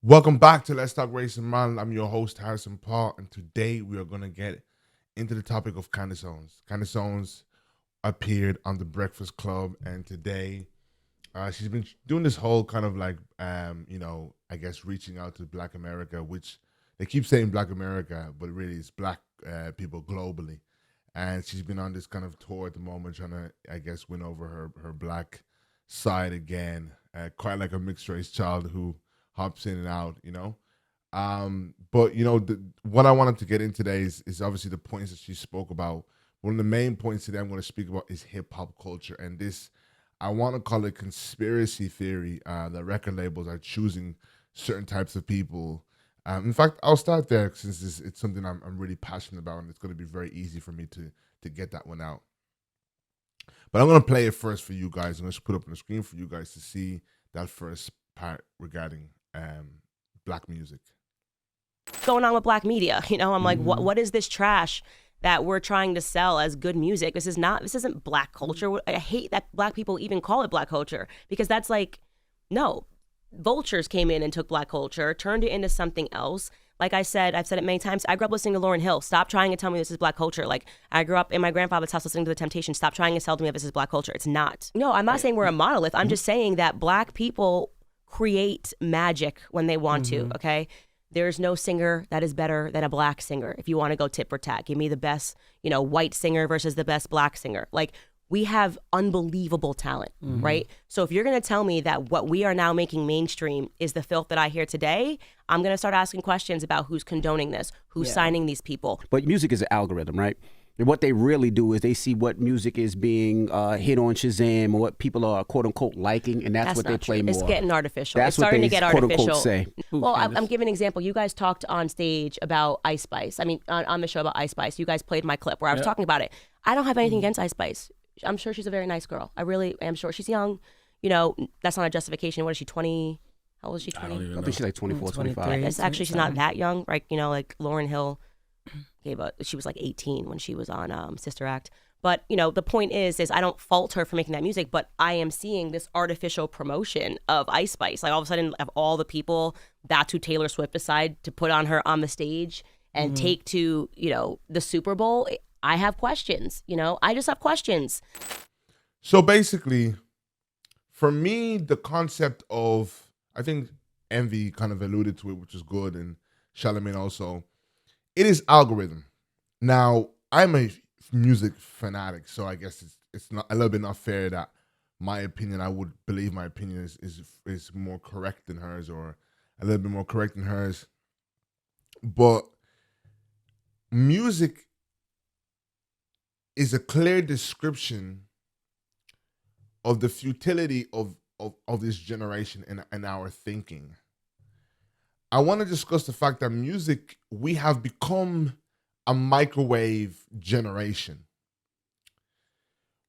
Welcome back to Let's Talk Racing Man. I'm your host, Harrison Paul, and today we are going to get into the topic of Candace Owens. Candace Owens appeared on The Breakfast Club, and today she's been doing this whole kind of like, I guess reaching out to Black America, which they keep saying Black America, but really it's Black people globally. And she's been on this kind of tour at the moment, trying to, I guess, win over her Black side again. Quite like a mixed race child who hops in and out. But what I wanted to get in today is obviously the points that she spoke about. One of the main points today I'm going to speak about is hip hop culture, and this I want to call it conspiracy theory that record labels are choosing certain types of people. In fact, I'll start there since it's something I'm really passionate about, and it's going to be very easy for me to get that one out. But I'm going to play it first for you guys. I'm going to put up on the screen for you guys to see that first part regarding Black music. Going on with Black media? I'm like, what is this trash that we're trying to sell as good music? This isn't Black culture. I hate that Black people even call it Black culture, because that's like, no, vultures came in and took Black culture, turned it into something else. Like I've said it many times. I grew up listening to Lauryn Hill. Stop trying to tell me this is Black culture. Like, I grew up in my grandfather's house listening to The Temptations. Stop trying to sell to me if this is Black culture. It's not. No, I'm not saying we're a monolith. I'm just saying that Black people create magic when they want to, okay? There's no singer that is better than a Black singer. If you want to go tit for tat, give me the best, white singer versus the best Black singer. Like, we have unbelievable talent, right? So if you're going to tell me that what we are now making mainstream is the filth that I hear today, I'm going to start asking questions about who's condoning this, who's signing these people. But music is an algorithm, right? And what they really do is they see what music is being hit on Shazam or what people are quote unquote liking, and that's what they play more. It's getting artificial. That's it's starting what they to get quote artificial. unquote say. Well, I'm giving an example. You guys talked on stage about Ice Spice. I mean, on the show about Ice Spice, you guys played my clip where I was talking about it. I don't have anything against Ice Spice. I'm sure she's a very nice girl. I really am sure. She's young. That's not a justification. What is she, 20? How old is she, 20? I think she's like 24, 25. It's actually, she's not that young, right? Like Lauryn Hill she was like 18 when she was on Sister Act. But, the point is I don't fault her for making that music, but I am seeing this artificial promotion of Ice Spice. Like, all of a sudden, of all the people, that's who Taylor Swift decided to put on her on the stage and take to, the Super Bowl. I have questions, I just have questions. So basically, for me, the concept of, I think Envy kind of alluded to it, which is good, and Charlamagne also, it is algorithm. Now, I'm a music fanatic, so I guess it's not a little bit not fair that my opinion, I would believe my opinion is more correct than hers, or a little bit more correct than hers. But music is a clear description of the futility of this generation and our thinking. I want to discuss the fact that music, we have become a microwave generation.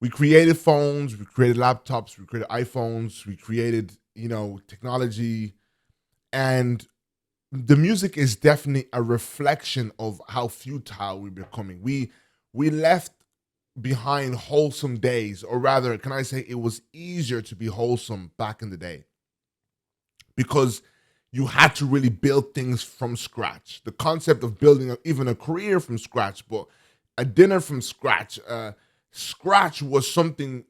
We created phones, we created laptops, we created iPhones, we created, technology, and the music is definitely a reflection of how futile we're becoming. We left behind wholesome days, or rather, can I say, it was easier to be wholesome back in the day because you had to really build things from scratch. The concept of building even a career from scratch, but a dinner from scratch, scratch was something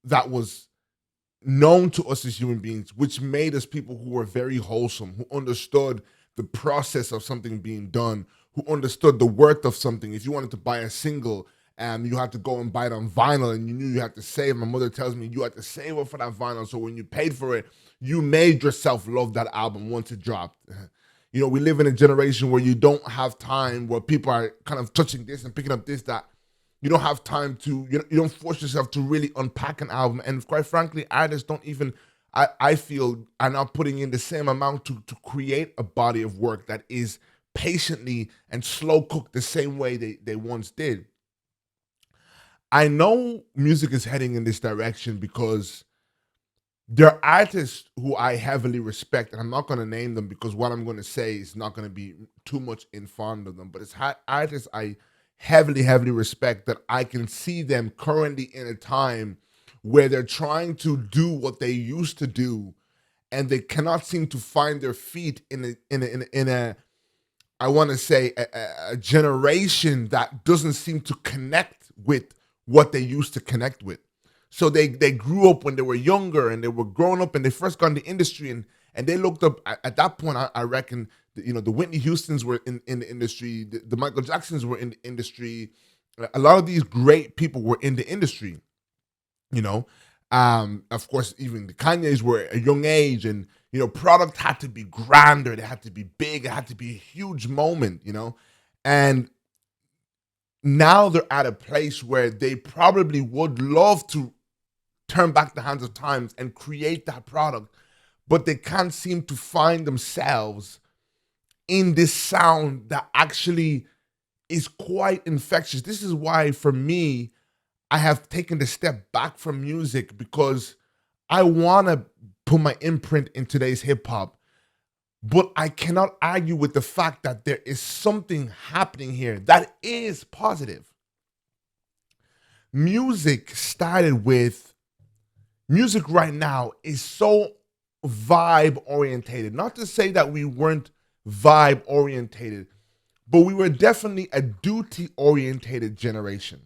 that was known to us as human beings, which made us people who were very wholesome, who understood the process of something being done, who understood the worth of something. If you wanted to buy a single, you had to go and buy it on vinyl, and you knew you had to save. My mother tells me you had to save up for that vinyl, so when you paid for it, you made yourself love that album once it dropped. We live in a generation where you don't have time, where people are kind of touching this and picking up this, that. You don't have time to, you don't force yourself to really unpack an album. And quite frankly, artists don't even, I feel, are not putting in the same amount to create a body of work that is patiently and slow cooked the same way they once did. I know music is heading in this direction because there are artists who I heavily respect, and I'm not going to name them because what I'm going to say is not going to be too much informed of them, but it's artists I heavily respect that I can see them currently in a time where they're trying to do what they used to do and they cannot seem to find their feet in a I want to say a generation that doesn't seem to connect with what they used to connect with. So they grew up when they were younger and they were growing up and they first got in the industry and they looked up at that point. I reckon the Whitney Houstons were in the industry, the Michael Jacksons were in the industry. A lot of these great people were in the industry. Of course, even the Kanye's were at a young age, and product had to be grander, it had to be big, it had to be a huge moment, and now they're at a place where they probably would love to turn back the hands of times and create that product, but they can't seem to find themselves in this sound that actually is quite infectious. This is why, for me, I have taken the step back from music, because I want to put my imprint in today's hip hop, but I cannot argue with the fact that there is something happening here that is positive. Music right now is so vibe orientated. Not to say that we weren't vibe orientated, but we were definitely a duty orientated generation.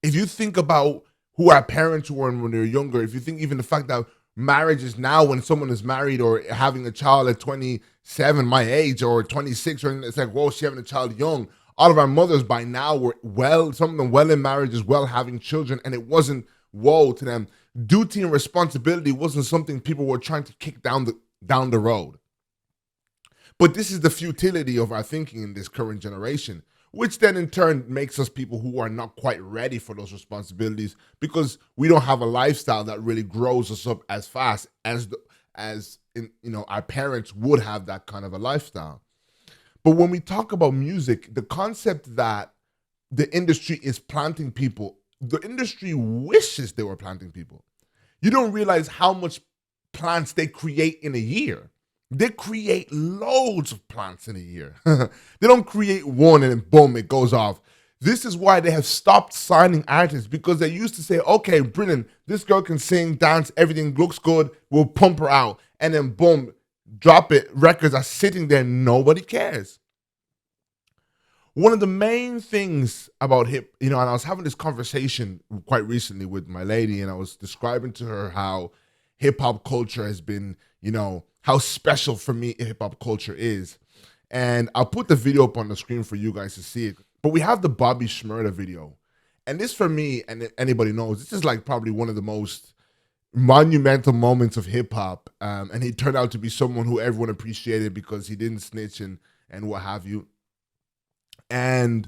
If you think about who our parents were when they were younger, if you think even the fact that marriage is now when someone is married or having a child at 27, my age, or 26, or it's like, whoa, she's having a child young. All of our mothers by now were some of them well in marriages, well having children, and it wasn't whoa to them. Duty and responsibility wasn't something people were trying to kick down the road. But this is the futility of our thinking in this current generation, which then in turn makes us people who are not quite ready for those responsibilities, because we don't have a lifestyle that really grows us up as fast as our parents would have that kind of a lifestyle. But when we talk about music, the concept that the industry is planting people, the industry wishes they were planting people. You don't realize how much plants they create in a year. They create loads of plants in a year. They don't create one and then boom, it goes off. This is why they have stopped signing artists, because they used to say, okay, brilliant, this girl can sing, dance, everything looks good, we'll pump her out. And then boom, drop it. Records are sitting there, nobody cares. One of the main things about and I was having this conversation quite recently with my lady, and I was describing to her how hip-hop culture has been, how special for me hip-hop culture is. And I'll put the video up on the screen for you guys to see it. But we have the Bobby Shmurda video. And this, for me, and anybody knows, this is like probably one of the most monumental moments of hip-hop. And he turned out to be someone who everyone appreciated because he didn't snitch and what have you. And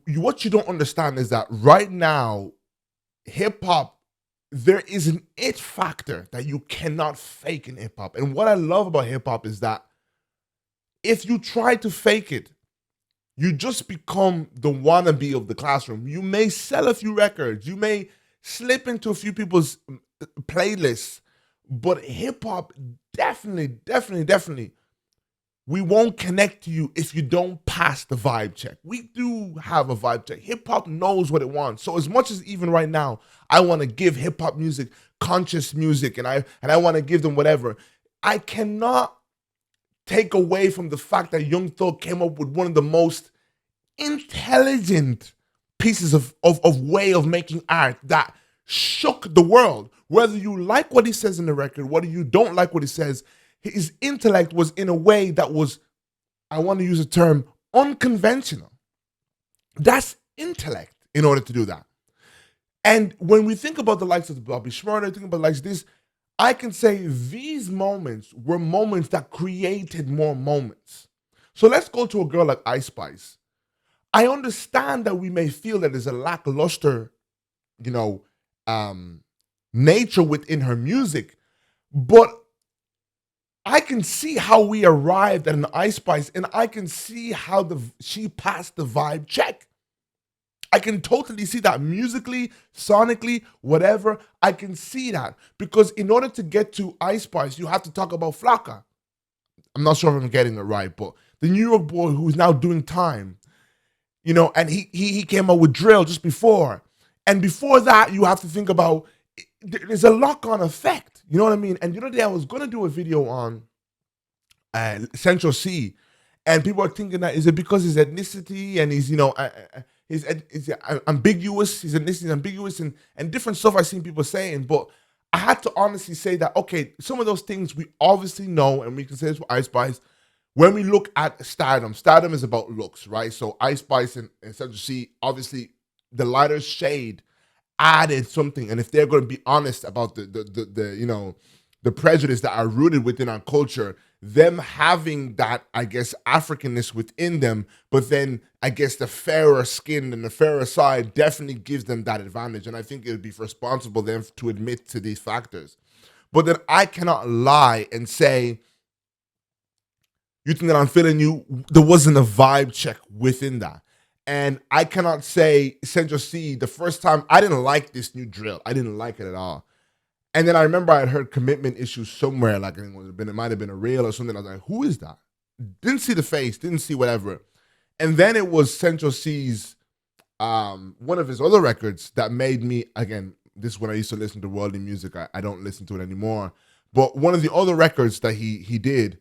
what you don't understand is that right now, hip-hop, there is an it factor that you cannot fake in hip-hop. And what I love about hip-hop is that if you try to fake it, you just become the wannabe of the classroom. You may sell a few records, you may slip into a few people's playlists, but hip-hop definitely, we won't connect to you if you don't pass the vibe check. We do have a vibe check. Hip-hop knows what it wants. So as much as even right now, I want to give hip-hop music conscious music, and I want to give them whatever, I cannot take away from the fact that Young Thug came up with one of the most intelligent pieces of way of making art that shook the world. Whether you like what he says in the record, whether you don't like what he says, his intellect was in a way that was, I want to use a term, unconventional. That's intellect in order to do that. And when we think about the likes of Bobby Shmurda, think about the likes of this, I can say these moments were moments that created more moments. So let's go to a girl like Ice Spice. I understand that we may feel that there's a lackluster, nature within her music, but I can see how we arrived at an Ice Spice, and I can see how she passed the vibe check. I can totally see that musically, sonically, whatever. I can see that, because in order to get to Ice Spice, you have to talk about Flocka. I'm not sure if I'm getting it right, but the New York boy who's now doing time, and he came out with Drill just before. And before that, you have to think about there's a lock-on effect. You know what I mean? And the other day I was gonna do a video on Central C, and people are thinking that is it because his ethnicity and he's he's ambiguous, his ethnicity is ambiguous, and different stuff I've seen people saying, but I had to honestly say that okay, some of those things we obviously know, and we can say this for Ice Spice. When we look at stardom is about looks, right? So Ice Spice and Central C, obviously the lighter shade added something, and if they're going to be honest about the prejudice that are rooted within our culture, them having that, I guess, Africanness within them, but then I guess the fairer skin and the fairer side definitely gives them that advantage, and I think it would be responsible then to admit to these factors. But then I cannot lie and say, you think that I'm feeling you, there wasn't a vibe check within that. And I cannot say Central C, the first time, I didn't like this new drill. I didn't like it at all. And then I remember I had heard commitment issues somewhere, like it might have been a reel or something. I was like, who is that? Didn't see the face, didn't see whatever. And then it was Central C's, one of his other records that made me, again, this is when I used to listen to worldly music. I don't listen to it anymore. But one of the other records that he did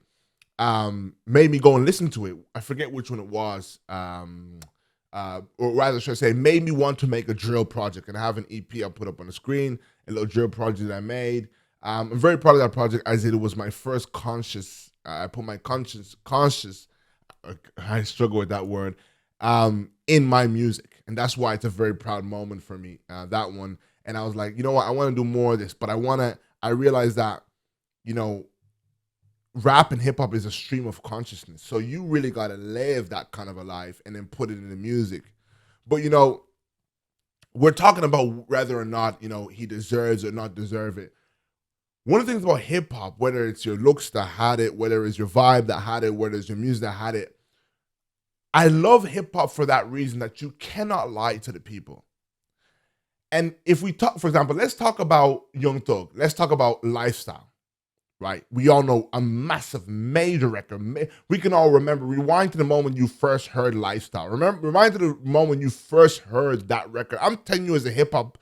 made me go and listen to it. I forget which one it was. Or rather, should I say, made me want to make a drill project. And I have an EP I put up on the screen, a little drill project that I made. I'm very proud of that project as it was my first conscious, I put my conscious, I struggle with that word, in my music. And that's why it's a very proud moment for me, that one. And I was like, you know what, I want to do more of this, but I realized that, rap and hip hop is a stream of consciousness. So you really got to live that kind of a life and then put it in the music. But, we're talking about whether or not, he deserves or not deserve it. One of the things about hip hop, whether it's your looks that had it, whether it's your vibe that had it, whether it's your music that had it, I love hip hop for that reason, that you cannot lie to the people. And if we talk, for example, let's talk about Young Thug. Let's talk about Lifestyle. Right, we all know a massive, major record. We can all remember. Rewind to the moment you first heard Lifestyle. Rewind to the moment you first heard that record. I'm telling you, as a hip hop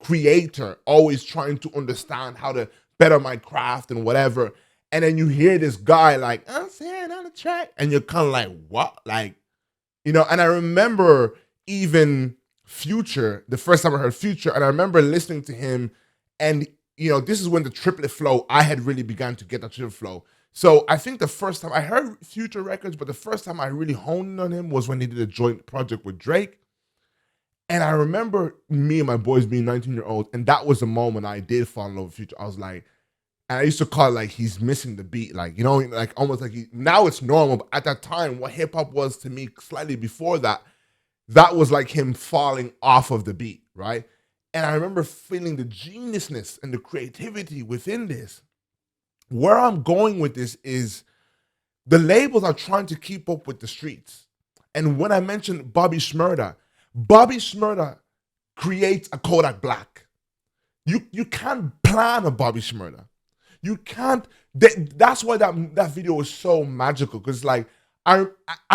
creator, always trying to understand how to better my craft and whatever. And then you hear this guy like, I'm saying on the track, and you're kind of like, what? Like, And I remember even Future, the first time I heard Future, and I remember listening to him, and this is when the triplet flow, I had really begun to get that triplet flow. So I think the first time I heard Future records, but the first time I really honed in on him was when he did a joint project with Drake. And I remember me and my boys being 19-year-olds, and that was the moment I did fall in love with Future. I was like, and I used to call it like he's missing the beat, like, like almost like now it's normal, but at that time, what hip hop was to me slightly before that was like him falling off of the beat, right? And I remember feeling the geniusness and the creativity within this. Where I'm going with this is the labels are trying to keep up with the streets. And when I mentioned Bobby Shmurda creates a Kodak Black. You can't plan a Bobby Shmurda. You can't. That's why that video was so magical, because like I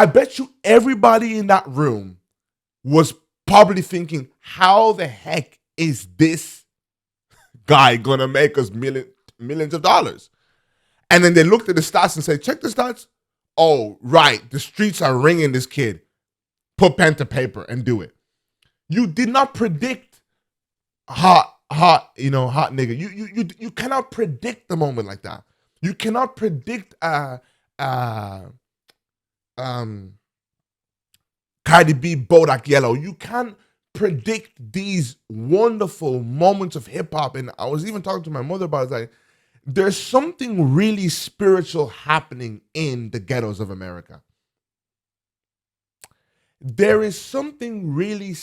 bet you everybody in that room was probably thinking, how the heck is this guy gonna make us millions of dollars? And then they looked at the stats and said, check the stats. Oh, right, the streets are ringing this kid. Put pen to paper and do it. You did not predict hot nigga. You cannot predict the moment like that. You cannot predict Cardi B, Bodak Yellow. You can't predict these wonderful moments of hip hop. And I was even talking to my mother about it. Like, there's something really spiritual happening in the ghettos of America. There is something really,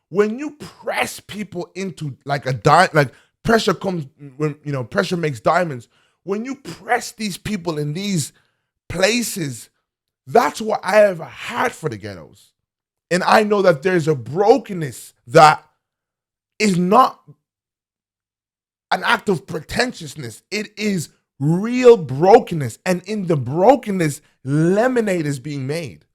when you press people into like like pressure comes when, pressure makes diamonds. When you press these people in these places, that's what I have had for the ghettos. And I know that there's a brokenness that is not an act of pretentiousness. It is real brokenness. And in the brokenness, lemonade is being made.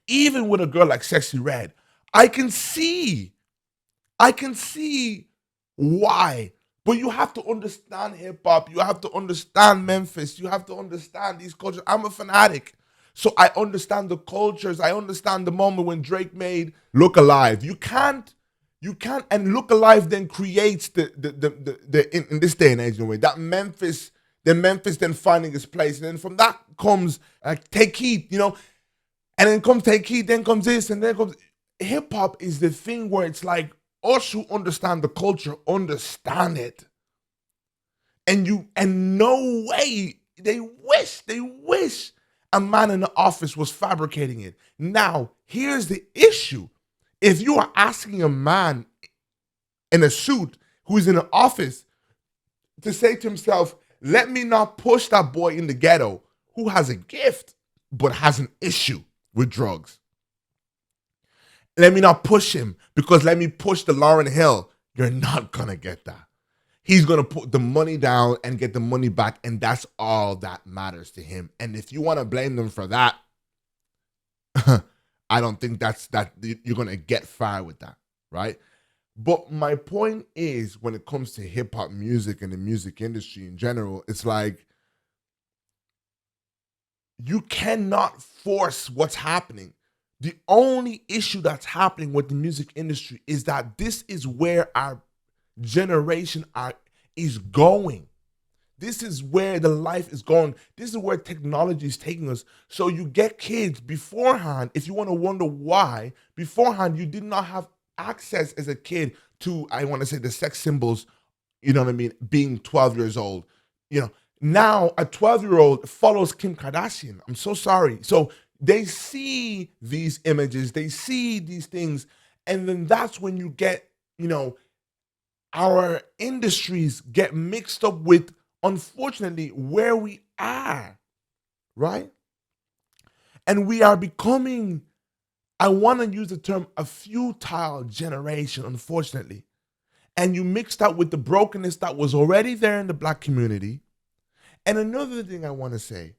Even with a girl like Sexy Red, I can see Why? But you have to understand hip hop. You have to understand Memphis. You have to understand these cultures. I'm a fanatic. So I understand the cultures. I understand the moment when Drake made Look Alive. You can't, and Look Alive then creates in this day and age, in a way, that Memphis then finding its place. And then from that comes Take Heat, and then comes Take Heat, then comes this, and then comes hip hop is the thing where it's like us who understand the culture understand it. And no way, they wish a man in the office was fabricating it. Now, here's the issue. If you are asking a man in a suit who's in an office to say to himself, let me not push that boy in the ghetto who has a gift but has an issue with drugs. Let me not push him because let me push the Lauryn Hill. You're not going to get that. He's going to put the money down and get the money back, and that's all that matters to him. And if you want to blame them for that, I don't think that you're going to get far with that, right? But my point is, when it comes to hip-hop music and the music industry in general, it's like you cannot force what's happening. The only issue that's happening with the music industry is that this is where our generation is going. This is where the life is going. This is where technology is taking us. So you get kids beforehand, if you want to wonder why, beforehand you did not have access as a kid to, I want to say, the sex symbols, you know what I mean, being 12 years old. Now a 12-year-old follows Kim Kardashian. I'm so sorry. So they see these images, they see these things, and then that's when you get, our industries get mixed up with, unfortunately, where we are, right? And we are becoming, I want to use the term, a futile generation, unfortunately. And you mix that with the brokenness that was already there in the Black community. And another thing I want to say,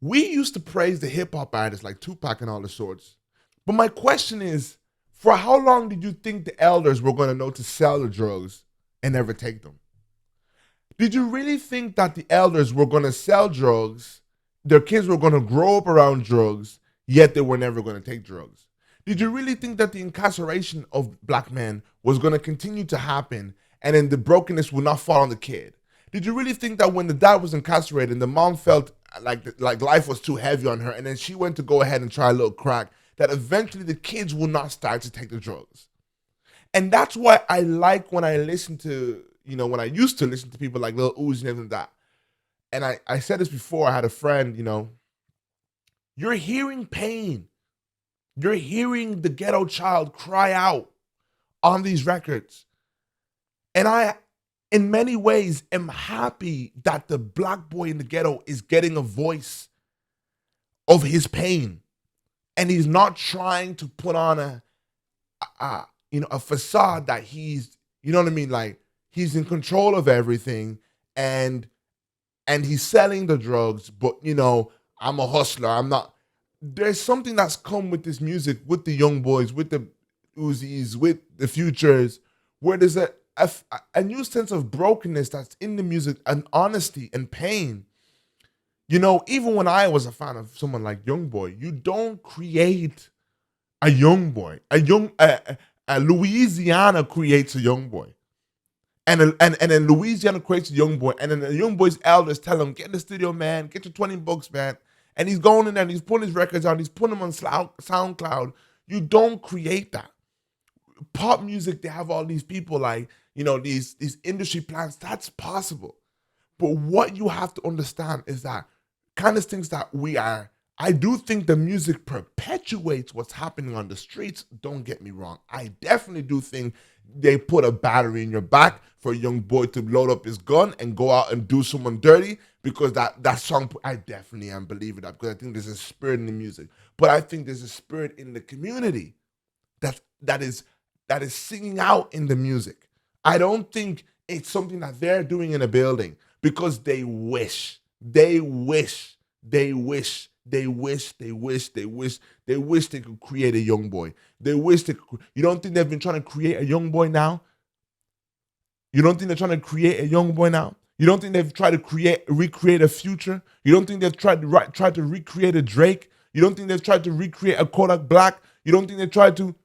we used to praise the hip hop artists like Tupac and all the sorts. But my question is, for how long did you think the elders were going to know to sell the drugs and never take them? Did you really think that the elders were going to sell drugs, their kids were going to grow up around drugs, yet they were never going to take drugs? Did you really think that the incarceration of Black men was going to continue to happen and then the brokenness would not fall on the kid? Did you really think that when the dad was incarcerated and the mom felt like life was too heavy on her and then she went to go ahead and try a little crack, that eventually the kids will not start to take the drugs? And that's why I like when I listen to, when I used to listen to people like Lil Uzi and everything like that. And I said this before, I had a friend, you're hearing pain. You're hearing the ghetto child cry out on these records. And I, in many ways, am happy that the Black boy in the ghetto is getting a voice of his pain. And he's not trying to put on a facade that he's, like he's in control of everything and he's selling the drugs, but I'm a hustler. I'm not. There's something that's come with this music, with the young boys, with the Uzis, with the Futures, where there's a new sense of brokenness that's in the music, and honesty and pain. Even when I was a fan of someone like Youngboy, you don't create a Youngboy. Louisiana creates a Youngboy. And then Louisiana creates a Youngboy. And then the Youngboy's elders tell him, get in the studio, man. Get your $20, man. And he's going in there and he's putting his records out. He's putting them on SoundCloud. You don't create that. Pop music, they have all these people like, these industry plans. That's possible. But what you have to understand is that Candace thinks that I do think the music perpetuates what's happening on the streets. Don't get me wrong. I definitely do think they put a battery in your back for a young boy to load up his gun and go out and do someone dirty, because that song, I definitely am believing that, because I think there's a spirit in the music. But I think there's a spirit in the community that is singing out in the music. I don't think it's something that they're doing in a building because they wish they could create a young boy. They wish they could. You don't think they've been trying to create a young boy now? You don't think they're trying to create a young boy now? You don't think they've tried to recreate a Future? You don't think they've tried to recreate a Drake? You don't think they've tried to recreate a Kodak Black? You don't think they tried to?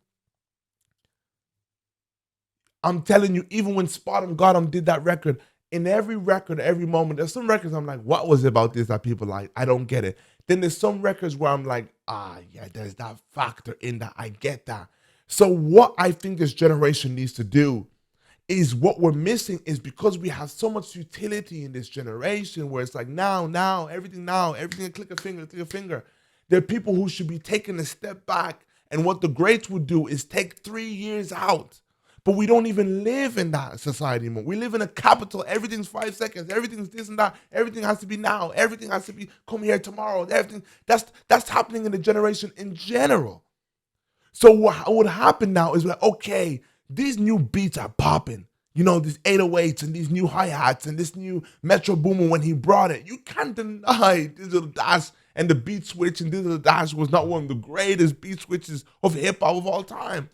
I'm telling you, even when Spot and Gotham did that record, in every record, every moment, there's some records I'm like, what was it about this that people like? I don't get it. Then there's some records where I'm like, yeah, there's that factor in that. I get that. So what I think this generation needs to do is, what we're missing is, because we have so much utility in this generation where it's like now, everything, click a finger. There are people who should be taking a step back, and what the greats would do is take 3 years out. But we don't even live in that society anymore. We live in a capital. Everything's 5 seconds. Everything's this and that. Everything has to be now. Everything has to be come here tomorrow. Everything that's happening in the generation in general. So what would happen now is like, okay, these new beats are popping. You know, these 808s and these new hi-hats and this new Metro Boomin when he brought it. You can't deny Digital Dash and the beat switch, and Digital Dash was not one of the greatest beat switches of hip-hop of all time.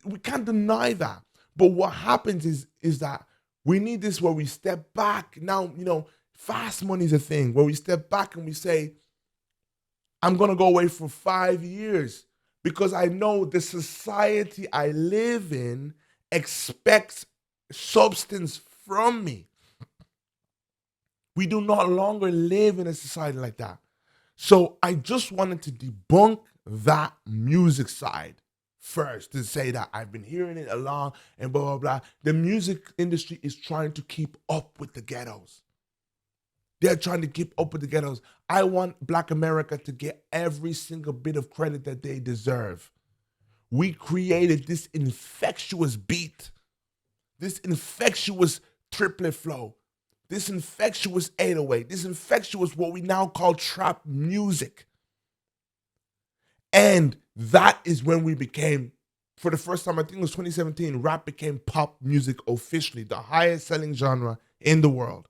We can't deny that. But what happens is that we need this where we step back. Now, you know, fast money is a thing where we step back and we say, I'm going to go away for 5 years because I know the society I live in expects substance from me. We do not longer live in a society like that. So I just wanted to debunk that music side first, to say that I've been hearing it along and blah, blah, blah. The music industry is trying to keep up with the ghettos. They're trying to keep up with the ghettos. I want Black America to get every single bit of credit that they deserve. We created this infectious beat, this infectious triplet flow, this infectious 808, this infectious what we now call trap music. And that is when we became, for the first time, I think it was 2017, rap became pop music officially, the highest selling genre in the world.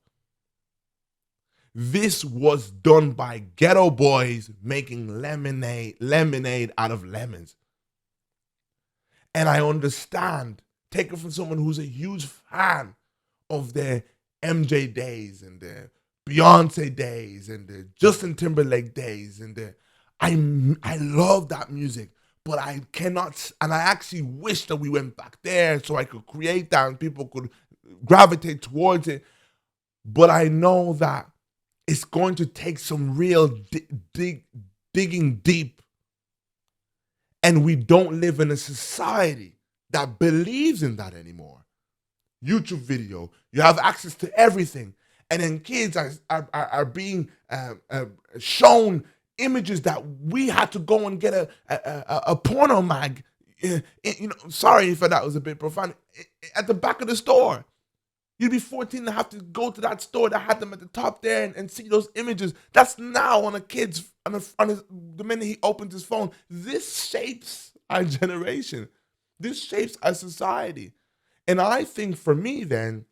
This was done by ghetto boys making lemonade out of lemons. And I understand, take it from someone who's a huge fan of the MJ days and the Beyonce days and the Justin Timberlake days and the I love that music, but I cannot, and I actually wish that we went back there so I could create that and people could gravitate towards it. But I know that it's going to take some real digging deep. And we don't live in a society that believes in that anymore. YouTube video, you have access to everything. And then kids are being shown images that we had to go and get a porno mag, you know, sorry if that was a bit profound, at the back of the store. You'd be 14 and have to go to that store that had them at the top there and see those images. That's now on a kid's, the minute he opens his phone. This shapes our generation. This shapes our society. And I think for me then,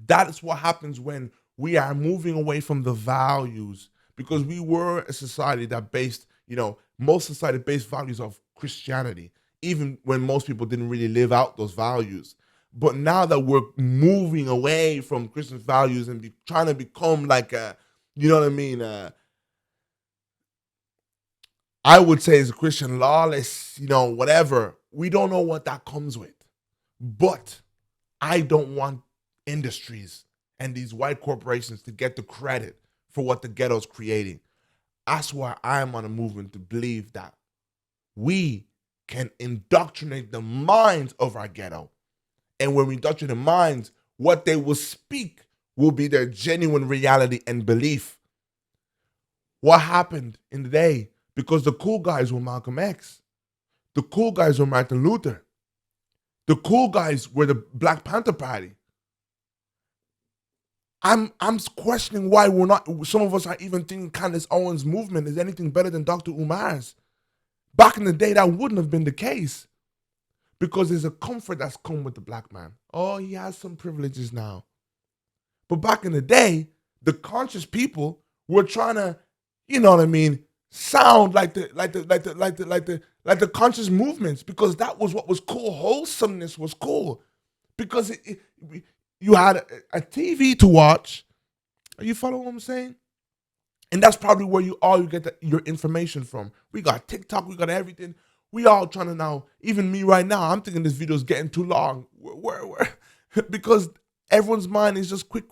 that is what happens when we are moving away from the values. Because we were a society that based, you know, most society based values of Christianity, even when most people didn't really live out those values. But now that we're moving away from Christian values and trying to become like a, you know what I mean? I would say as a Christian, lawless, you know, whatever. We don't know what that comes with. But I don't want industries and these white corporations to get the credit for what the ghetto's creating. That's why I'm on a movement to believe that we can indoctrinate the minds of our ghetto. And when we indoctrinate the minds, what they will speak will be their genuine reality and belief. What happened in the day? Because the cool guys were Malcolm X. The cool guys were Martin Luther. The cool guys were the Black Panther Party. I'm questioning why we're not, some of us are even thinking Candace Owens' movement is anything better than Dr. Umar's. Back in the day, that wouldn't have been the case. Because there's a comfort that's come with the black man. Oh, he has some privileges now. But back in the day, the conscious people were trying to, you know what I mean, sound like the conscious movements, because that was what was cool. Wholesomeness was cool. because you had a TV to watch. Are you following what I'm saying? And that's probably where you get your information from. We got TikTok, we got everything. We all trying to now, even me right now, I'm thinking this video is getting too long. Because everyone's mind is just quick.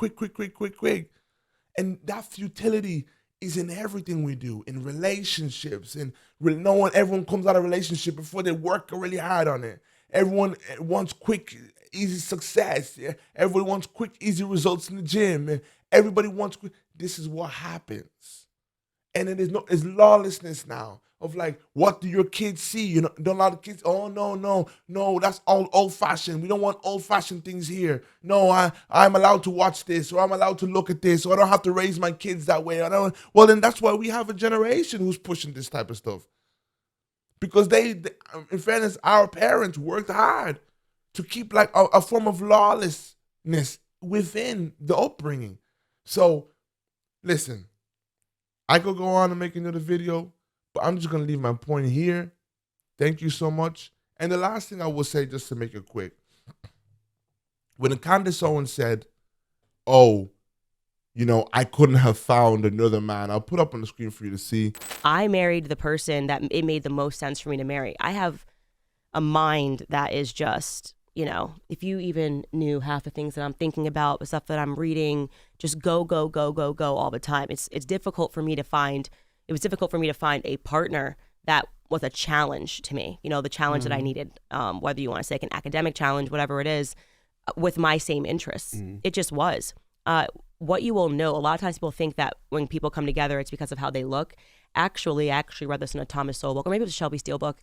And that futility is in everything we do, in relationships. And everyone comes out of a relationship before they work really hard on it. Everyone wants quick, easy success. Yeah? Everyone wants quick, easy results in the gym. And everybody wants quick. This is what happens. And it's lawlessness now of like, what do your kids see? You know, don't allow the kids, oh, no, that's all old-fashioned. We don't want old-fashioned things here. No, I'm allowed to watch this, or I'm allowed to look at this, or I don't have to raise my kids that way. Well, then that's why we have a generation who's pushing this type of stuff. Because they in fairness, our parents worked hard to keep like a form of lawlessness within the upbringing. So, listen, I could go on and make another video, but I'm just going to leave my point here. Thank you so much. And the last thing I will say, just to make it quick, when Candace Owens said, oh, you know, I couldn't have found another man. I'll put up on the screen for you to see. I married the person that it made the most sense for me to marry. I have a mind that is just, you know, if you even knew half the things that I'm thinking about, the stuff that I'm reading, just go all the time. It's difficult for me to find. It was difficult for me to find a partner that was a challenge to me. You know, the challenge that I needed, whether you want to say like an academic challenge, whatever it is, with my same interests. It just was. What you will know, a lot of times people think that when people come together, it's because of how they look. Actually, I actually read this in a Thomas Sowell book, or maybe it was a Shelby Steele book.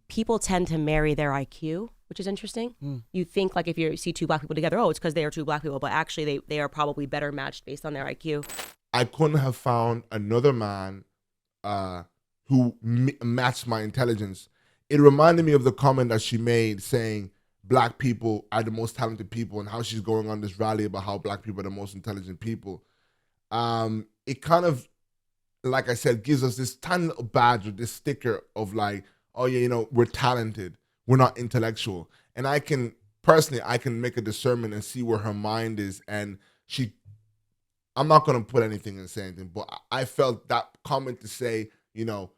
People tend to marry their IQ, which is interesting. You think like if you see two black people together, oh, it's because they are two black people, but actually they are probably better matched based on their IQ. I couldn't have found another man who matched my intelligence. It reminded me of the comment that she made saying black people are the most talented people, and how she's going on this rally about how black people are the most intelligent people. It kind of, like I said, gives us this tiny little badge or this sticker of like, oh yeah, you know, we're talented, we're not intellectual. And I can make a discernment and see where her mind is. And I'm not gonna put anything and say anything, but I felt that comment to say, you know,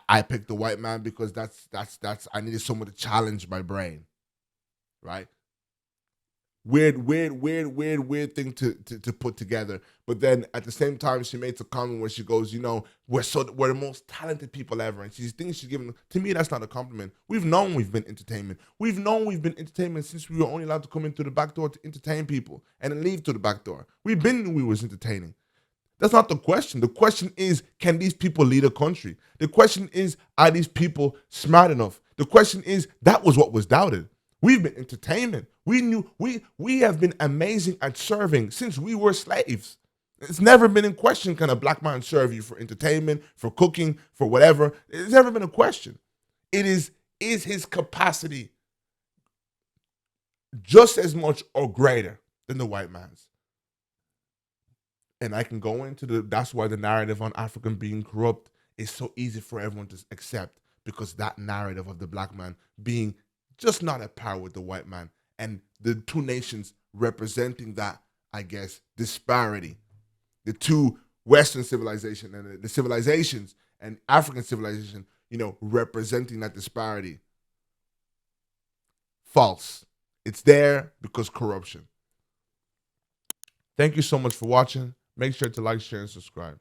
I picked the white man because that's I needed someone to challenge my brain, right? Weird thing to put together. But then at the same time, she made a comment where she goes, you know, we're the most talented people ever. And she thinks she's giving, to me, that's not a compliment. We've known we've been entertainment. We've known we've been entertainment since we were only allowed to come in through the back door to entertain people and then leave through the back door. We've been knew we was entertaining. That's not the question. The question is, can these people lead a country? The question is, are these people smart enough? The question is, that was what was doubted. We've been entertainment. We have been amazing at serving since we were slaves. It's never been in question, can a black man serve you for entertainment, for cooking, for whatever? It's never been a question. It is his capacity just as much or greater than the white man's? And I can go into that's why the narrative on African being corrupt is so easy for everyone to accept, because that narrative of the black man being just not at par with the white man, and the two nations representing that, I guess, disparity. The two Western civilization and the civilizations and African civilization, you know, representing that disparity. False. It's there because corruption. Thank you so much for watching. Make sure to like, share, and subscribe.